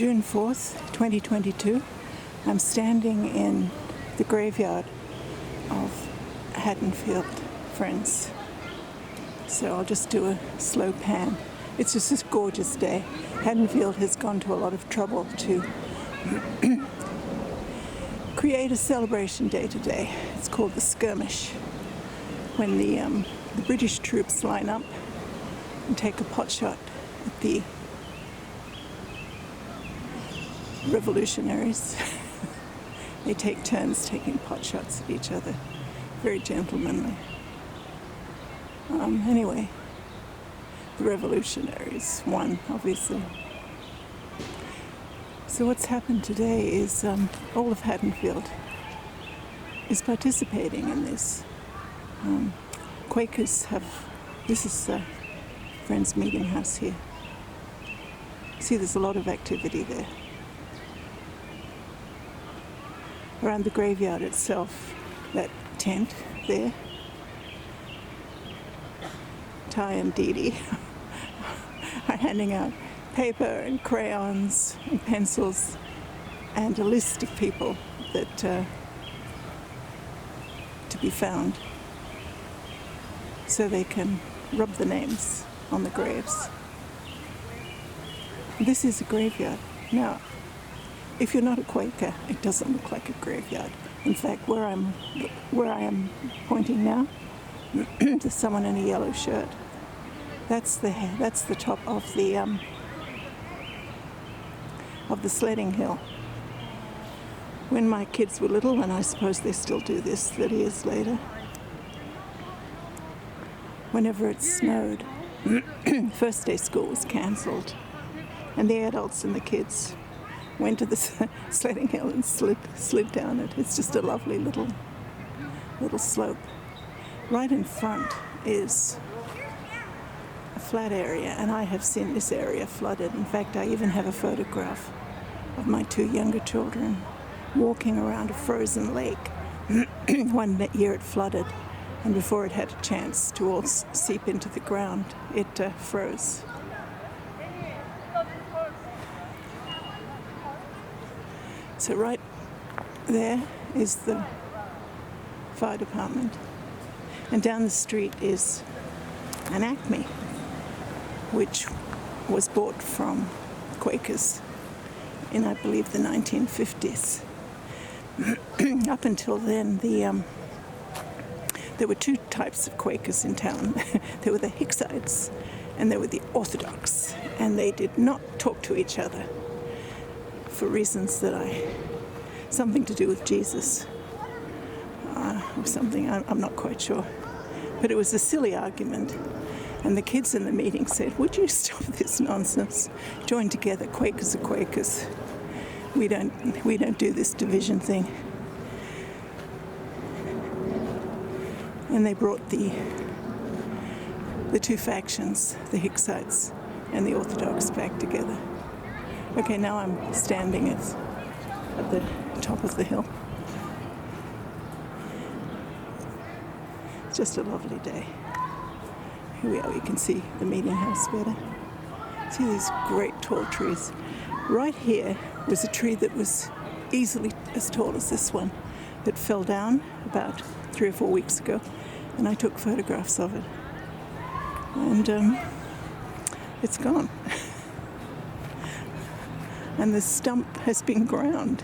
June 4th, 2022. I'm standing in the graveyard of Haddonfield Friends. So I'll just do a slow pan. It's just this gorgeous day. Haddonfield has gone to a lot of trouble to create a celebration day today. It's called the Skirmish, when the British troops line up and take a pot shot at the revolutionaries. They take turns taking pot shots at each other. Very gentlemanly. Anyway, the revolutionaries won, obviously. So what's happened today is all of Haddonfield is participating in this. Quakers have, this is the Friends Meeting house here. See, there's a lot of activity there. Around the graveyard itself, that tent there, Ty and Dee Dee are handing out paper and crayons and pencils and a list of people that to be found, so they can rub the names on the graves. This is a graveyard. Now, if you're not a Quaker, it doesn't look like a graveyard. In fact, where I am pointing now, there's someone in a yellow shirt. That's the top of the sledding hill. When my kids were little, and I suppose they still do this 30 years later, whenever it snowed, first day school was cancelled, and the adults and the kids went to the sledding hill and slid down it. It's just a lovely little slope. Right in front is a flat area, and I have seen this area flooded. In fact, I even have a photograph of my two younger children walking around a frozen lake. One year it flooded, and before it had a chance to all seep into the ground, it froze. So right there is the fire department, and down the street is an Acme, which was bought from Quakers in, I believe, the 1950s. Up until then, there were two types of Quakers in town. There were the Hicksites and there were the Orthodox, and they did not talk to each other for reasons that something to do with Jesus, or something, I'm not quite sure. But it was a silly argument, and the kids in the meeting said, "Would you stop this nonsense? Join together, Quakers are Quakers. We don't do this division thing." And they brought the two factions, the Hicksites and the Orthodox, back together. Okay, now I'm standing at the top of the hill. It's just a lovely day. Here we are, you can see the meeting house better. See these great tall trees. Right here was a tree that was easily as tall as this one that fell down about 3 or 4 weeks ago, and I took photographs of it. And it's gone. And the stump has been ground.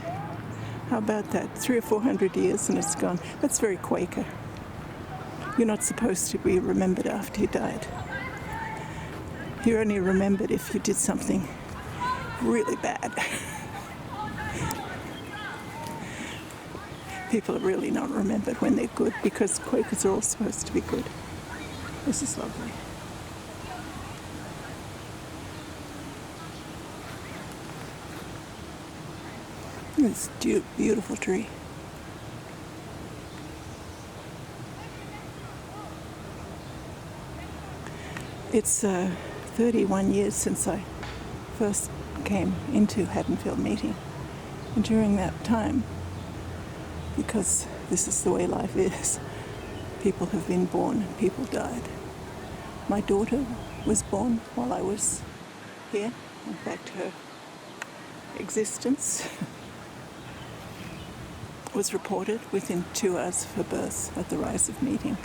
How about that? 300 or 400 years and it's gone. That's very Quaker. You're not supposed to be remembered after you died. You're only remembered if you did something really bad. People are really not remembered when they're good, because Quakers are all supposed to be good. This is lovely. This beautiful tree. It's 31 years since I first came into Haddonfield Meeting, and during that time, because this is the way life is, people have been born and people died. My daughter was born while I was here. In fact, her existence was reported within 2 hours of her birth at the Rise of Meeting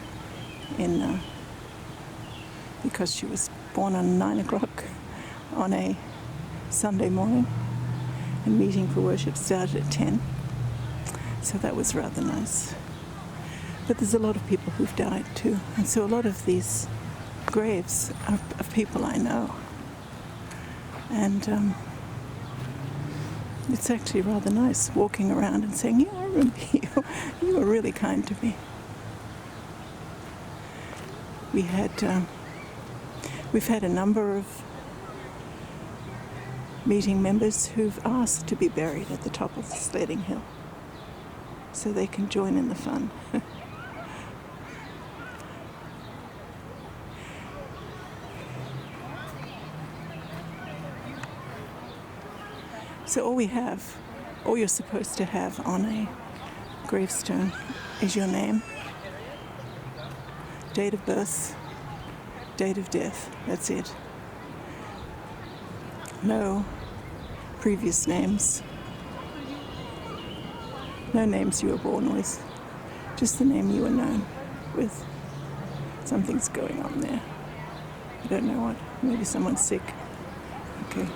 because she was born on 9 o'clock on a Sunday morning, and meeting for worship started at 10. So that was rather nice. But there's a lot of people who've died too, and so a lot of these graves are of people I know. And it's actually rather nice walking around and saying, yeah, I remember you. You were really kind to me. We've had a number of meeting members who've asked to be buried at the top of the sledding hill so they can join in the fun. So all you're supposed to have on a gravestone is your name, date of birth, date of death. That's it. No previous names. No names you were born with. Just the name you were known with. Something's going on there. I don't know what. Maybe someone's sick. Okay.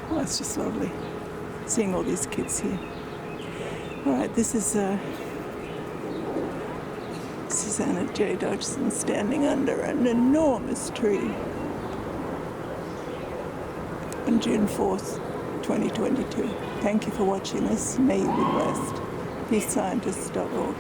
Oh, it's just lovely seeing all these kids here. All right, this is Susanna J. Dodgson standing under an enormous tree on June 4th, 2022. Thank you for watching this. May you be blessed. peacescientists.org